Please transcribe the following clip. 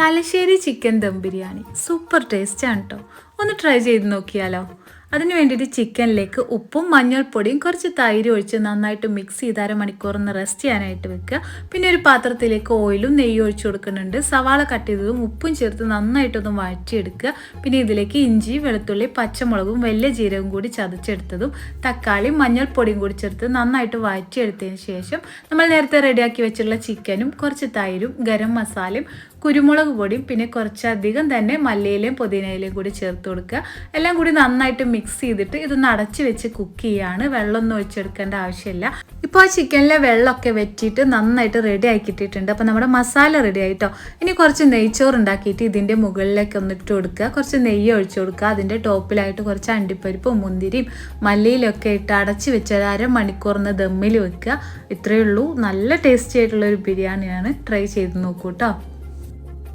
Thalassery chicken dum biryani super ടേസ്റ്റാണ് കേട്ടോ. ഒന്ന് ട്രൈ ചെയ്ത് നോക്കിയാലോ. അതിന് വേണ്ടിയിട്ട് ചിക്കനിലേക്ക് ഉപ്പും മഞ്ഞൾപ്പൊടിയും കുറച്ച് തൈര് ഒഴിച്ച് നന്നായിട്ട് മിക്സ് ചെയ്ത് അരമണിക്കൂറൊന്ന് റെസ്റ്റ് ചെയ്യാനായിട്ട് വെക്കുക. പിന്നെ ഒരു പാത്രത്തിലേക്ക് ഓയിലും നെയ്യും ഒഴിച്ചു കൊടുക്കുന്നുണ്ട്. സവാള കട്ട് ചെയ്തതും ഉപ്പും ചേർത്ത് നന്നായിട്ടൊന്ന് വഴറ്റിയെടുക്കുക. പിന്നെ ഇതിലേക്ക് ഇഞ്ചി, വെളുത്തുള്ളി, പച്ചമുളകും വലിയ ജീരകവും കൂടി ചതച്ചെടുത്തതും തക്കാളിയും മഞ്ഞൾപ്പൊടിയും കൂടി ചേർത്ത് നന്നായിട്ട് വഴറ്റിയെടുത്തതിന് ശേഷം നമ്മൾ നേരത്തെ റെഡിയാക്കി വെച്ചിട്ടുള്ള ചിക്കനും കുറച്ച് തൈരും ഗരം മസാലയും കുരുമുളക് പൊടിയും പിന്നെ കുറച്ചധികം തന്നെ മല്ലിയിലയും പുതിനയിലയും കൂടി ചേർത്ത് കൊടുക്കുക. എല്ലാം കൂടി നന്നായിട്ട് മിക്സ് ചെയ്തിട്ട് ഇതൊന്ന് അടച്ച് വെച്ച് കുക്ക് ചെയ്യാണ്. വെള്ളമൊന്നും ഒഴിച്ചെടുക്കേണ്ട ആവശ്യമില്ല. ഇപ്പോൾ ആ ചിക്കനിലെ വെള്ളമൊക്കെ വെറ്റിയിട്ട് നന്നായിട്ട് റെഡി ആക്കിയിട്ടിട്ടുണ്ട്. അപ്പോൾ നമ്മുടെ മസാല റെഡി ആയിട്ടോ. ഇനി കുറച്ച് നെയ്ച്ചോറ് ഉണ്ടാക്കിയിട്ട് ഇതിൻ്റെ മുകളിലേക്ക് ഒന്നിട്ട് കൊടുക്കുക. കുറച്ച് നെയ്യ് ഒഴിച്ചു കൊടുക്കുക. അതിൻ്റെ ടോപ്പിലായിട്ട് കുറച്ച് അണ്ടിപ്പരിപ്പും മുന്തിരിയും മല്ലിയിലൊക്കെ ഇട്ട് അടച്ച് വെച്ച് അരമണിക്കൂറിന് ദമ്മിൽ വെക്കുക. ഇത്രയേ ഉള്ളൂ. നല്ല ടേസ്റ്റി ആയിട്ടുള്ളൊരു ബിരിയാണിയാണ്. ട്രൈ ചെയ്ത് നോക്കൂ കേട്ടോ.